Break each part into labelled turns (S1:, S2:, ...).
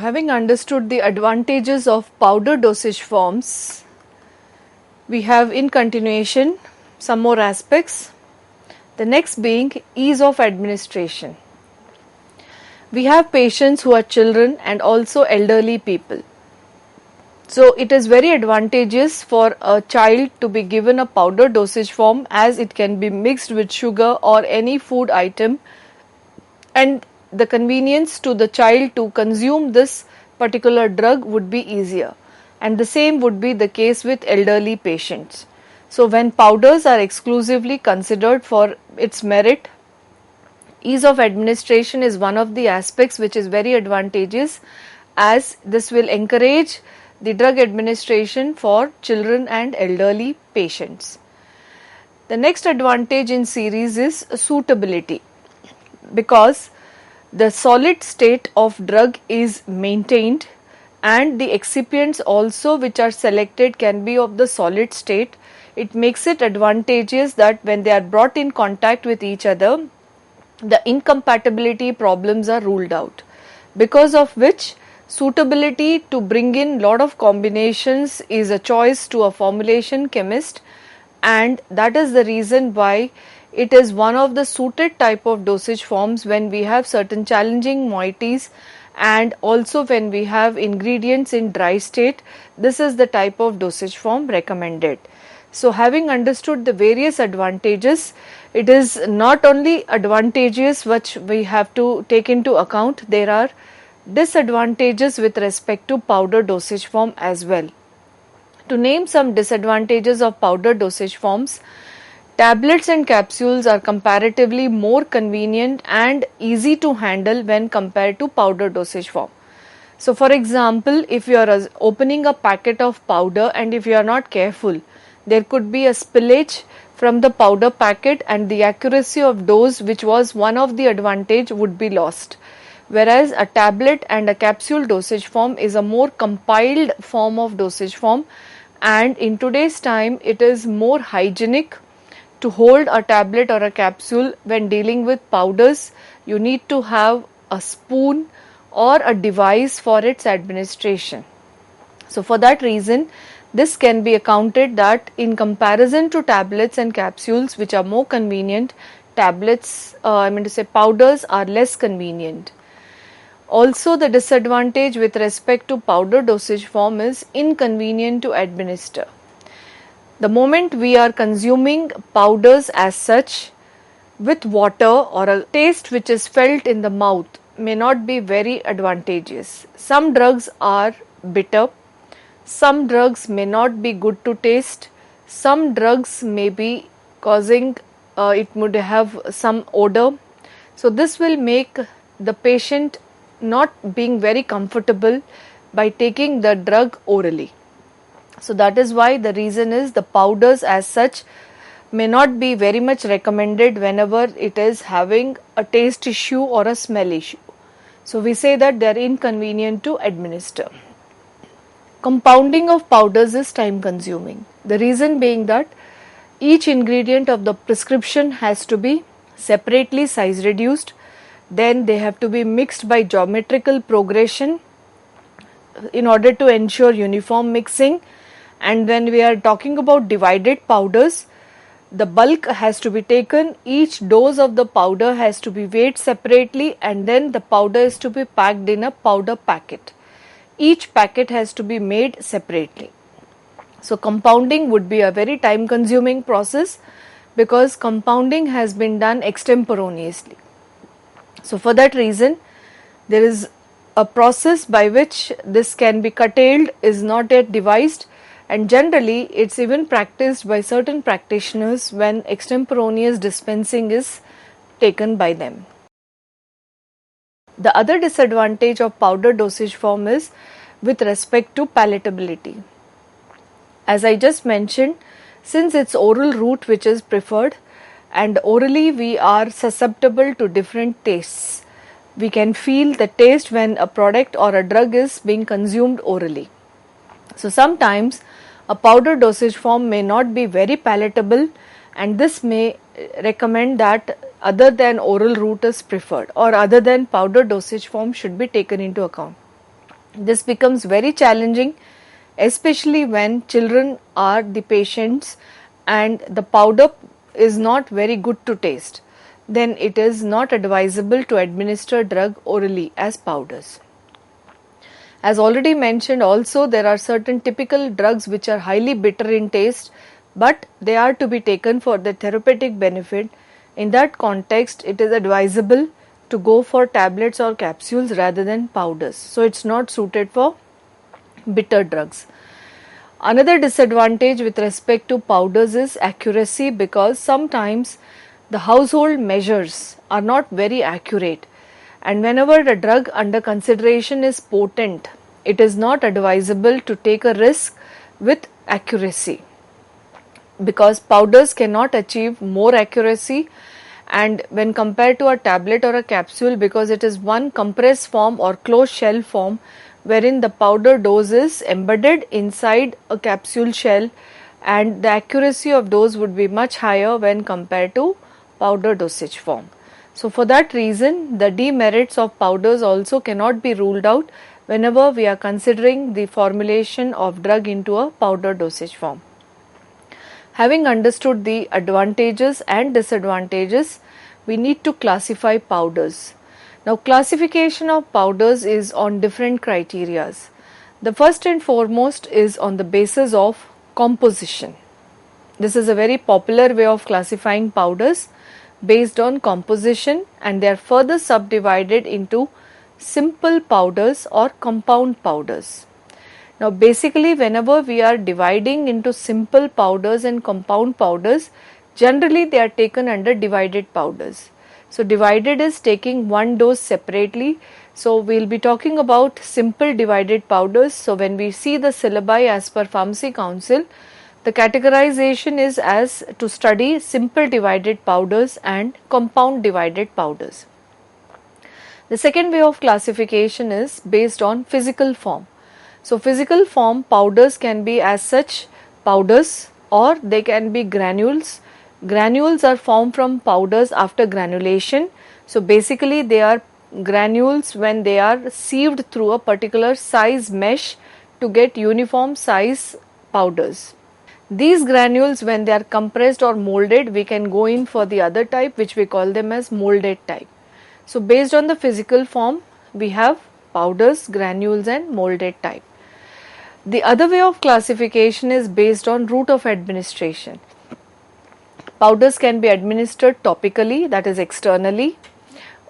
S1: having understood the advantages of powder dosage forms, we have in continuation some more aspects. The next being ease of administration. We have patients who are children and also elderly people. So it is very advantageous for a child to be given a powder dosage form, as it can be mixed with sugar or any food item, and the convenience to the child to consume this particular drug would be easier, and the same would be the case with elderly patients. So when powders are exclusively considered for its merit, ease of administration is one of the aspects which is very advantageous, as this will encourage the drug administration for children and elderly patients. The next advantage in series is suitability, because the solid state of drug is maintained and the excipients also which are selected can be of the solid state. It makes it advantageous that when they are brought in contact with each other, the incompatibility problems are ruled out, because of which suitability to bring in lot of combinations is a choice to a formulation chemist, and that is the reason why it is one of the suited type of dosage forms when we have certain challenging moieties, and also when we have ingredients in dry state. This is the type of dosage form recommended. So having understood the various advantages, it is not only advantageous which we have to take into account, there are disadvantages with respect to powder dosage form as well. To name some disadvantages of powder dosage forms, tablets and capsules are comparatively more convenient and easy to handle when compared to powder dosage form. So for example, if you are opening a packet of powder and if you are not careful, there could be a spillage from the powder packet and the accuracy of dose, which was one of the advantage, would be lost. Whereas a tablet and a capsule dosage form is a more compiled form of dosage form, and in today's time it is more hygienic to hold a tablet or a capsule. When dealing with powders, you need to have a spoon or a device for its administration. So for that reason, this can be accounted that in comparison to tablets and capsules which are more convenient, powders are less convenient. Also, the disadvantage with respect to powder dosage form is inconvenient to administer. The moment we are consuming powders as such with water, or a taste which is felt in the mouth may not be very advantageous. Some drugs are bitter, some drugs may not be good to taste, some drugs may be causing, it would have some odor. So this will make the patient not being very comfortable by taking the drug orally. So that is why the reason is the powders as such may not be very much recommended whenever it is having a taste issue or a smell issue. So we say that they are inconvenient to administer. Compounding of powders is time consuming. The reason being that each ingredient of the prescription has to be separately size reduced, then they have to be mixed by geometrical progression in order to ensure uniform mixing. And when we are talking about divided powders, the bulk has to be taken, each dose of the powder has to be weighed separately, and then the powder is to be packed in a powder packet. Each packet has to be made separately. So compounding would be a very time consuming process, because compounding has been done extemporaneously. So for that reason, there is a process by which this can be curtailed, is not yet devised, and generally it's even practiced by certain practitioners when extemporaneous dispensing is taken by them. The other disadvantage of powder dosage form is with respect to palatability. As I just mentioned, since it's oral route which is preferred, and orally we are susceptible to different tastes. We can feel the taste when a product or a drug is being consumed orally. So sometimes a powder dosage form may not be very palatable, and this may recommend that other than oral route is preferred, or other than powder dosage form should be taken into account. This becomes very challenging, especially when children are the patients and the powder is not very good to taste. Then it is not advisable to administer drug orally as powders. As already mentioned, also there are certain typical drugs which are highly bitter in taste, but they are to be taken for the therapeutic benefit. In that context, it is advisable to go for tablets or capsules rather than powders. So it's not suited for bitter drugs. Another disadvantage with respect to powders is accuracy, because sometimes the household measures are not very accurate, and whenever the drug under consideration is potent, it is not advisable to take a risk with accuracy, because powders cannot achieve more accuracy, and when compared to a tablet or a capsule, because it is one compressed form or closed shell form wherein the powder dose is embedded inside a capsule shell, and the accuracy of dose would be much higher when compared to powder dosage form. So for that reason, the demerits of powders also cannot be ruled out whenever we are considering the formulation of drug into a powder dosage form. Having understood the advantages and disadvantages, we need to classify powders. Now, classification of powders is on different criteria. The first and foremost is on the basis of composition. This is a very popular way of classifying powders based on composition, and they are further subdivided into simple powders or compound powders. Now basically, whenever we are dividing into simple powders and compound powders, generally they are taken under divided powders. So divided is taking one dose separately. So we will be talking about simple divided powders. So when we see the syllabi as per Pharmacy Council, the categorization is as to study simple divided powders and compound divided powders. The second way of classification is based on physical form. So physical form, powders can be as such powders, or they can be granules. Granules are formed from powders after granulation. So basically they are granules when they are sieved through a particular size mesh to get uniform size powders. These granules, when they are compressed or molded, we can go in for the other type, which we call them as molded type. So based on the physical form, we have powders, granules and molded type. The other way of classification is based on route of administration. Powders can be administered topically, that is externally,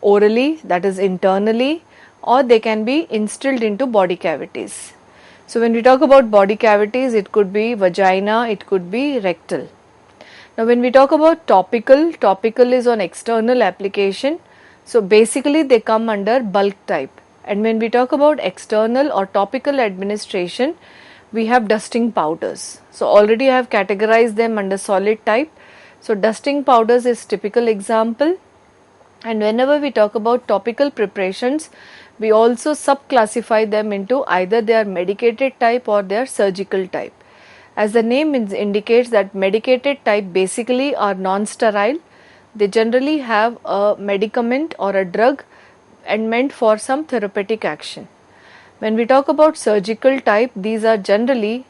S1: orally, that is internally, or they can be instilled into body cavities. So when we talk about body cavities, it could be vagina, it could be rectal. Now when we talk about topical, topical is on external application. So basically they come under bulk type. And when we talk about external or topical administration, we have dusting powders. So already I have categorized them under solid type. So dusting powders is typical example. And whenever we talk about topical preparations, we also subclassify them into either they are medicated type or they are surgical type. As the name indicates, that medicated type basically are non-sterile. They generally have a medicament or a drug and meant for some therapeutic action. When we talk about surgical type, these are generally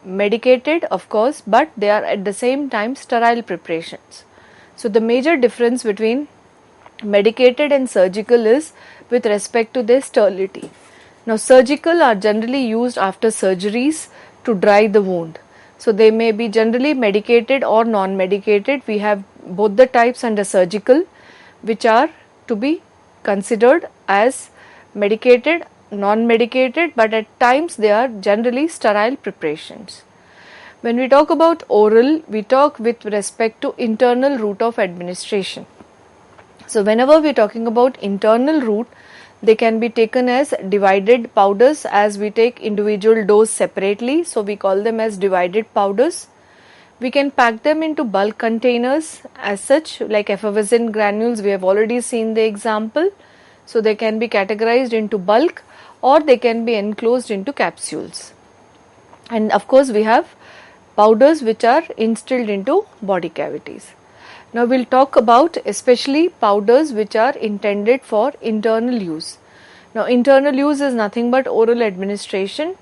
S1: medicated, of course, but they are at the same time sterile preparations. So the major difference between medicated and surgical is with respect to their sterility. Now surgical are generally used after surgeries to dry the wound. So they may be generally medicated or non-medicated. We have both the types under surgical, which are to be considered as medicated, non-medicated, but at times they are generally sterile preparations. When we talk about oral, we talk with respect to internal route of administration. So whenever we are talking about internal route, they can be taken as divided powders, as we take individual dose separately. So we call them as divided powders. We can pack them into bulk containers as such, like effervescent granules, we have already seen the example. So they can be categorized into bulk or they can be enclosed into capsules. And of course we have powders which are instilled into body cavities. Now we will talk about especially powders which are intended for internal use. Now internal use is nothing but oral administration.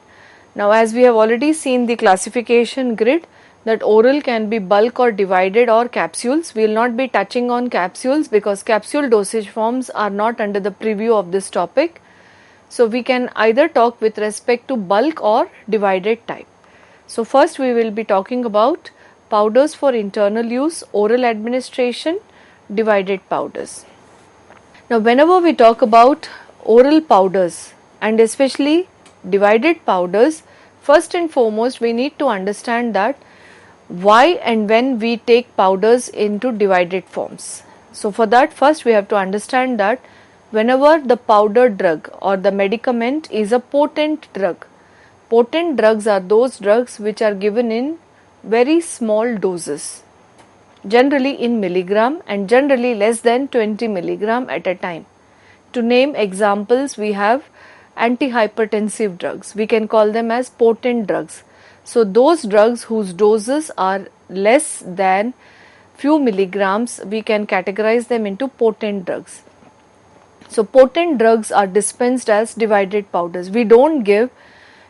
S1: Now as we have already seen the classification grid, that oral can be bulk or divided or capsules. We will not be touching on capsules because capsule dosage forms are not under the preview of this topic. So we can either talk with respect to bulk or divided type. So first we will be talking about powders for internal use, oral administration, divided powders. Now whenever we talk about oral powders and especially divided powders, first and foremost we need to understand that why and when we take powders into divided forms. So for that, first we have to understand that whenever the powder drug or the medicament is a potent drug, potent drugs are those drugs which are given in very small doses, generally in milligram and generally less than 20 milligram at a time. To name examples, we have antihypertensive drugs. We can call them as potent drugs. So those drugs whose doses are less than few milligrams, we can categorize them into potent drugs. So potent drugs are dispensed as divided powders. We don't give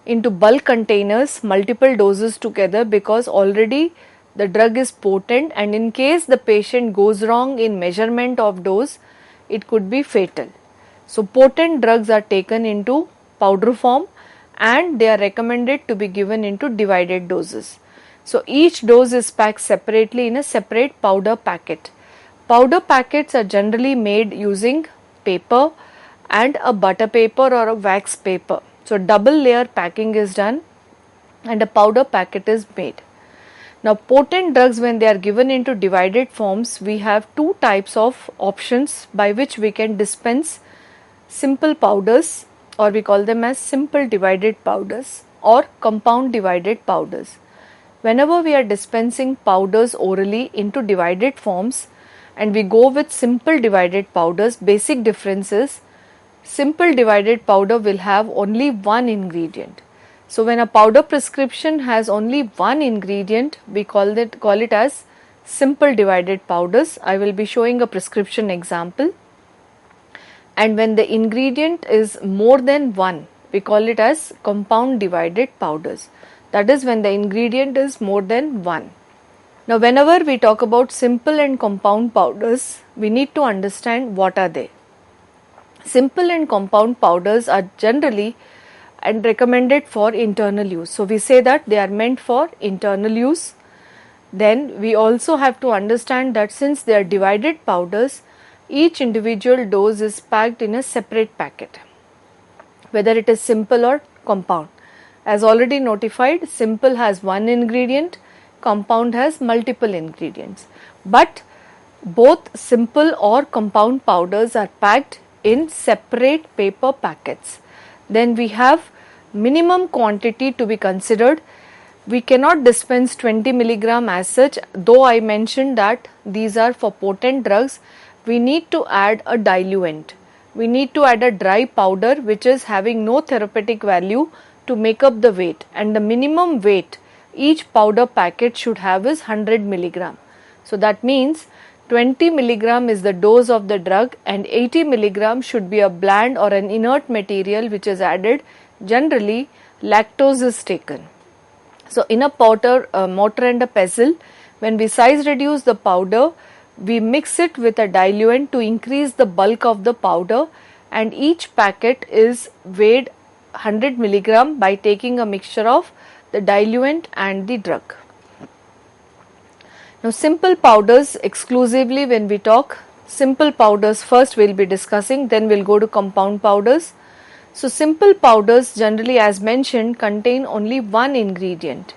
S1: into bulk containers multiple doses together because already the drug is potent, and in case the patient goes wrong in measurement of dose, it could be fatal. So potent drugs are taken into powder form and they are recommended to be given into divided doses. So each dose is packed separately in a separate powder packet. Powder packets are generally made using paper and a butter paper or a wax paper. So double layer packing is done and a powder packet is made. Now potent drugs, when they are given into divided forms, we have two types of options by which we can dispense simple powders, or we call them as simple divided powders or compound divided powders. Whenever we are dispensing powders orally into divided forms and we go with simple divided powders, basic difference is simple divided powder will have only one ingredient. So when a powder prescription has only one ingredient, we call it as simple divided powders. I will be showing a prescription example. And when the ingredient is more than one, we call it as compound divided powders. That is when the ingredient is more than one. Now whenever we talk about simple and compound powders, we need to understand what are they. Simple and compound powders are generally and recommended for internal use. So we say that they are meant for internal use. Then we also have to understand that since they are divided powders, each individual dose is packed in a separate packet, whether it is simple or compound. As already notified, simple has one ingredient, compound has multiple ingredients. But both simple or compound powders are packed in separate paper packets. Then we have minimum quantity to be considered. We cannot dispense 20 milligram as such, though I mentioned that these are for potent drugs. We need to add a diluent. We need to add a dry powder which is having no therapeutic value to make up the weight, and the minimum weight each powder packet should have is 100 milligram. So that means 20 milligram is the dose of the drug and 80 milligram should be a bland or an inert material which is added. Generally lactose is taken. So in a mortar and a pestle, when we size reduce the powder, we mix it with a diluent to increase the bulk of the powder, and each packet is weighed 100 milligram by taking a mixture of the diluent and the drug. Now simple powders exclusively, when we talk simple powders first we will be discussing, then we will go to compound powders. So simple powders generally, as mentioned, contain only one ingredient.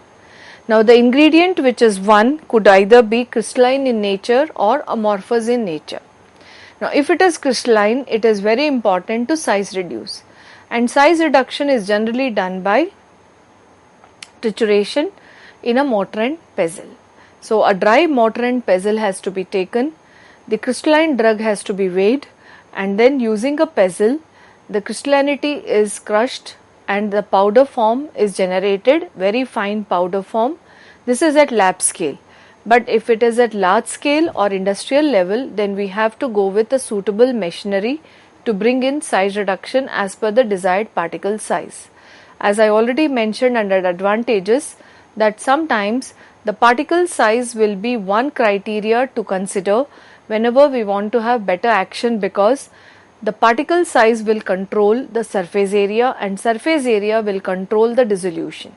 S1: Now the ingredient which is one could either be crystalline in nature or amorphous in nature. Now if it is crystalline, it is very important to size reduce, and size reduction is generally done by trituration in a mortar and pestle. So a dry mortar and pestle has to be taken, the crystalline drug has to be weighed, and then using a pestle the crystallinity is crushed and the powder form is generated, very fine powder form. This is at lab scale, but if it is at large scale or industrial level, then we have to go with a suitable machinery to bring in size reduction as per the desired particle size. As I already mentioned under advantages, that sometimes the particle size will be one criteria to consider whenever we want to have better action, because the particle size will control the surface area and surface area will control the dissolution.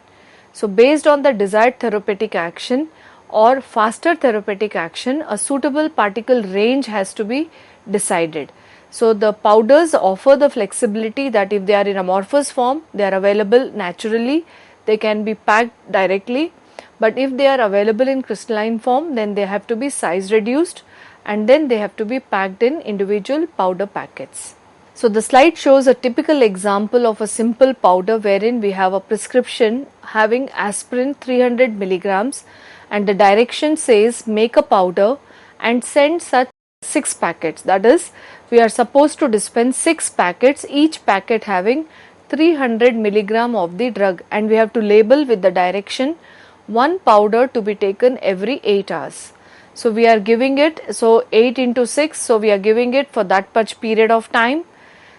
S1: So based on the desired therapeutic action or faster therapeutic action, a suitable particle range has to be decided. So the powders offer the flexibility that if they are in amorphous form, they are available naturally, they can be packed directly, but if they are available in crystalline form, then they have to be size reduced and then they have to be packed in individual powder packets. So the slide shows a typical example of a simple powder wherein we have a prescription having aspirin 300 milligrams and the direction says make a powder and send such 6 packets. That is, we are supposed to dispense 6 packets, each packet having 300 milligram of the drug, and we have to label with the direction one powder to be taken every 8 hours. So we are giving it, so 8 into 6, so we are giving it for that much period of time.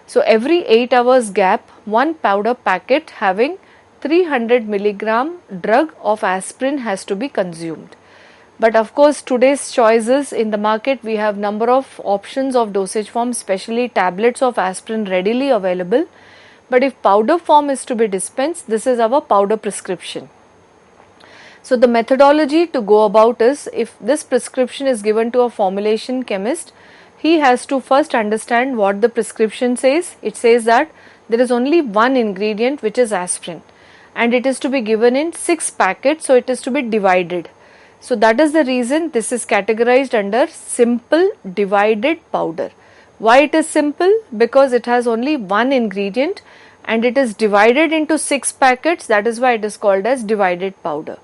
S1: So every 8 hours gap, one powder packet having 300 milligram drug of aspirin has to be consumed. But of course today's choices in the market, we have number of options of dosage form, especially tablets of aspirin readily available. But if powder form is to be dispensed, this is our powder prescription. So the methodology to go about is, if this prescription is given to a formulation chemist, he has to first understand what the prescription says. It says that there is only one ingredient, which is aspirin, and it is to be given in 6 packets, so it is to be divided. So that is the reason this is categorized under simple divided powder. Why it is simple? Because it has only one ingredient and it is divided into 6 packets, that is why it is called as divided powder.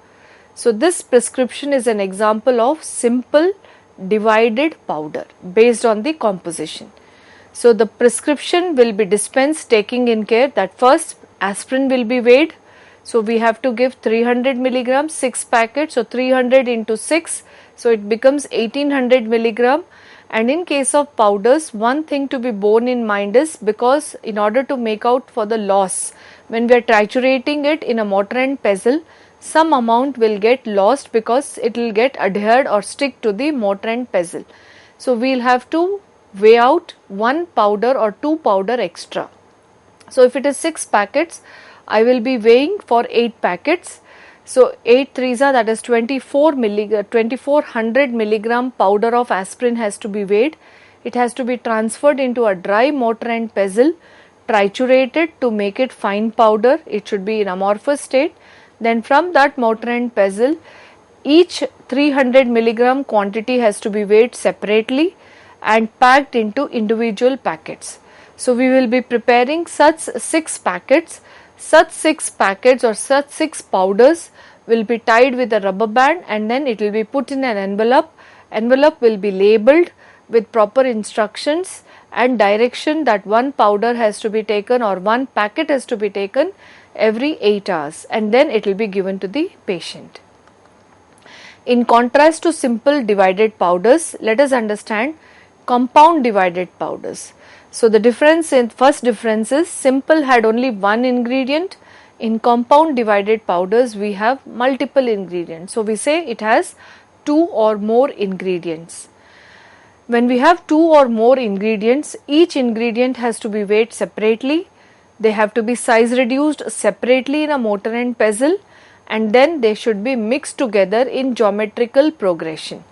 S1: So this prescription is an example of simple divided powder based on the composition. So the prescription will be dispensed taking in care that first aspirin will be weighed. So we have to give 300 milligrams, 6 packets, so 300 into 6, so it becomes 1800 milligram. And in case of powders, one thing to be borne in mind is, because in order to make out for the loss, when we are triturating it in a mortar and pestle, some amount will get lost because it will get adhered or stick to the mortar and pestle. So we will have to weigh out one powder or 2 powder extra. So if it is 6 packets, I will be weighing for 8 packets. So 8 threes are, that is 2400 milligram powder of aspirin has to be weighed. It has to be transferred into a dry mortar and pestle, triturated to make it fine powder. It should be in amorphous state. Then from that mortar and pestle, each 300 milligram quantity has to be weighed separately and packed into individual packets. So we will be preparing such 6 packets. Such 6 packets or such 6 powders will be tied with a rubber band and then it will be put in an envelope. Envelope will be labeled with proper instructions and direction that one powder has to be taken or one packet has to be taken every 8 hours, and then it will be given to the patient. In contrast to simple divided powders, let us understand compound divided powders. So the difference in first difference is, simple had only one ingredient. In compound divided powders we have multiple ingredients. So we say it has 2 or more ingredients. When we have 2 or more ingredients, each ingredient has to be weighed separately. They have to be size reduced separately in a mortar and pestle, and then they should be mixed together in geometrical progression.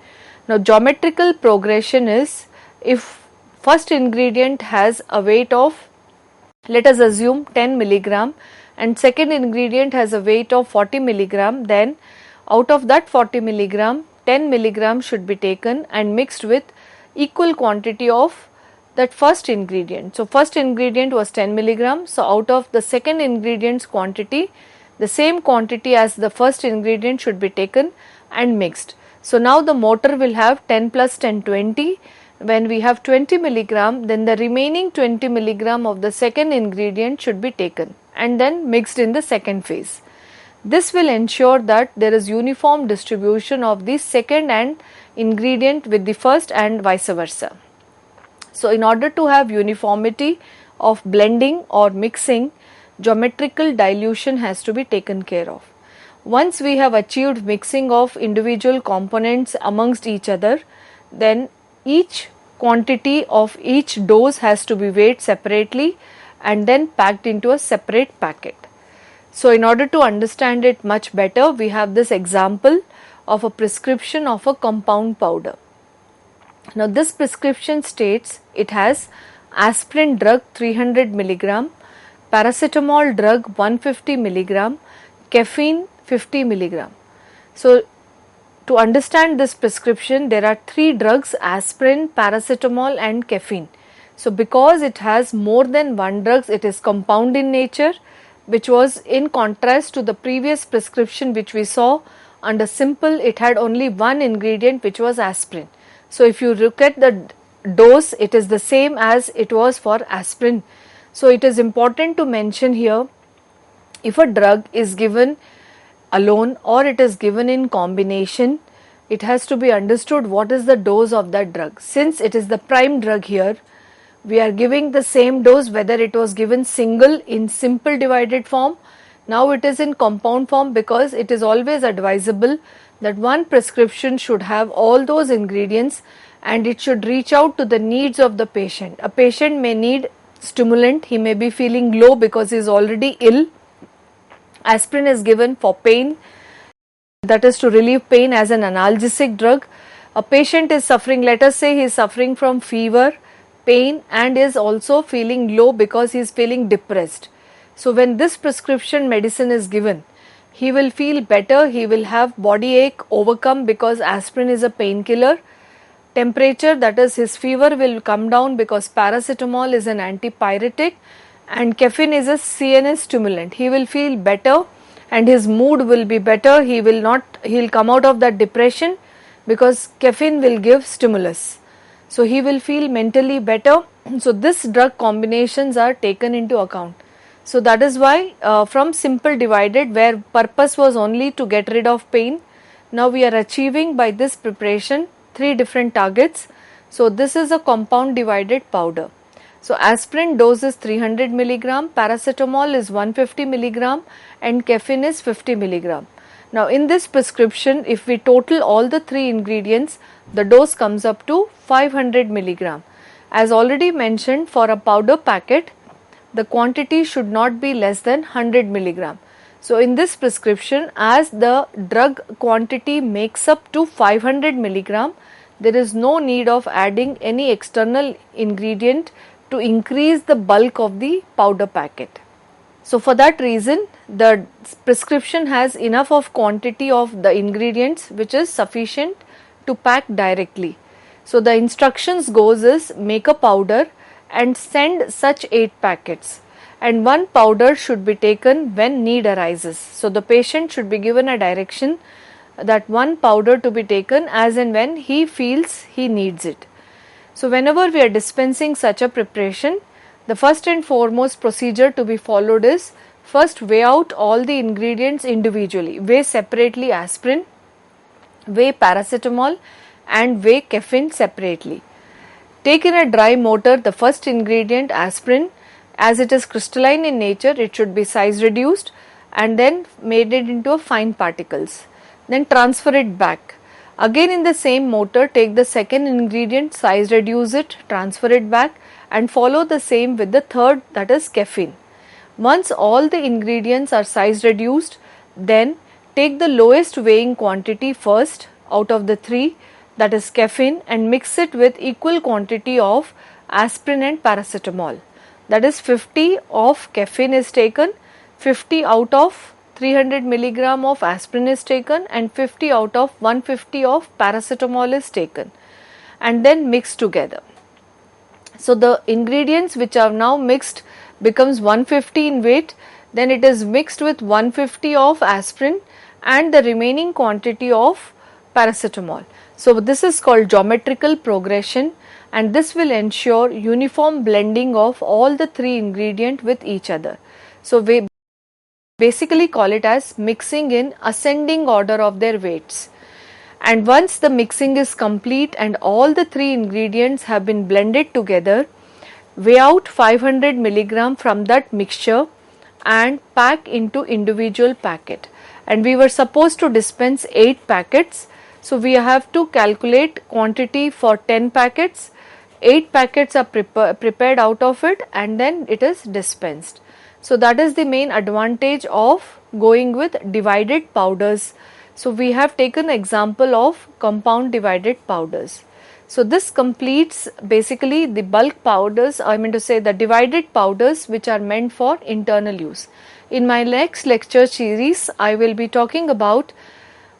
S1: Now geometrical progression is, if first ingredient has a weight of, let us assume 10 milligram, and second ingredient has a weight of 40 milligram, then out of that 40 milligram, 10 milligram should be taken and mixed with equal quantity of that first ingredient. So first ingredient was 10 milligram, so out of the second ingredient's quantity, the same quantity as the first ingredient should be taken and mixed. So now the mortar will have 10 plus 10, 20. When we have 20 milligram, then the remaining 20 milligram of the second ingredient should be taken and then mixed in the second phase. This will ensure that there is uniform distribution of the second and ingredient with the first and vice versa. So in order to have uniformity of blending or mixing, geometrical dilution has to be taken care of. Once we have achieved mixing of individual components amongst each other, then each quantity of each dose has to be weighed separately and then packed into a separate packet. So in order to understand it much better, we have this example of a prescription of a compound powder. Now this prescription states it has aspirin drug 300 milligram, paracetamol drug 150 milligram, caffeine 50 milligram. So to understand this prescription, there are three drugs: aspirin, paracetamol and caffeine. So because it has more than one drugs, it is compound in nature, which was in contrast to the previous prescription which we saw under simple. It had only one ingredient, which was aspirin. So if you look at the dose, it is the same as it was for aspirin. So it is important to mention here, if a drug is given alone or it is given in combination, it has to be understood what is the dose of that drug. Since it is the prime drug here, we are giving the same dose whether it was given single in simple divided form. Now it is in compound form, because it is always advisable that one prescription should have all those ingredients and it should reach out to the needs of the patient. A patient may need stimulant, he may be feeling low because he is already ill. Aspirin is given for pain, that is to relieve pain as an analgesic drug. A patient is suffering, let us say he is suffering from fever, pain and is also feeling low because he is feeling depressed. So when this prescription medicine is given, he will feel better, he will have body ache overcome because aspirin is a painkiller. Temperature, that is his fever, will come down because paracetamol is an antipyretic and caffeine is a CNS stimulant. He will feel better and his mood will be better. He will come out of that depression because caffeine will give stimulus. So he will feel mentally better. So this drug combinations are taken into account. So that is why from simple divided, where purpose was only to get rid of pain, now we are achieving by this preparation three different targets. So this is a compound divided powder. So aspirin dose is 300 milligram, paracetamol is 150 milligram and caffeine is 50 milligram. Now in this prescription, if we total all the three ingredients, the dose comes up to 500 milligram. As already mentioned, for a powder packet, the quantity should not be less than 100 milligram. So in this prescription, as the drug quantity makes up to 500 milligram, there is no need of adding any external ingredient to increase the bulk of the powder packet. So for that reason, the prescription has enough of quantity of the ingredients which is sufficient to pack directly. So the instructions goes is, make a powder and send such 8 packets, and one powder should be taken when need arises. So the patient should be given a direction that one powder to be taken as and when he feels he needs it. So whenever we are dispensing such a preparation, the first and foremost procedure to be followed is, first weigh out all the ingredients individually. Weigh separately aspirin, weigh paracetamol and weigh caffeine separately. Take in a dry mortar the first ingredient, aspirin. As it is crystalline in nature, it should be size reduced and then made it into fine particles. Then transfer it back. Again in the same mortar, take the second ingredient, size reduce it, transfer it back and follow the same with the third, that is caffeine. Once all the ingredients are size reduced, then take the lowest weighing quantity first out of the three, that is caffeine, and mix it with equal quantity of aspirin and paracetamol. That is 50 of caffeine is taken, 50 out of 300 milligram of aspirin is taken and 50 out of 150 of paracetamol is taken and then mixed together. So the ingredients which are now mixed becomes 150 in weight, then it is mixed with 150 of aspirin and the remaining quantity of paracetamol. So this is called geometrical progression, and this will ensure uniform blending of all the three ingredients with each other. So we basically call it as mixing in ascending order of their weights. And once the mixing is complete and all the three ingredients have been blended together, weigh out 500 milligram from that mixture and pack into individual packet. And we were supposed to dispense 8 packets. So we have to calculate quantity for 10 packets. 8 packets are prepared out of it and then it is dispensed. So that is the main advantage of going with divided powders. So we have taken example of compound divided powders. So this completes basically the bulk powders, I mean to say the divided powders which are meant for internal use. In my next lecture series, I will be talking about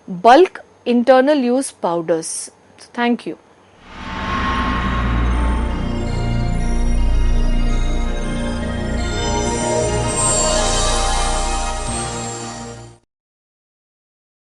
S1: bulk internal use powders. Thank you.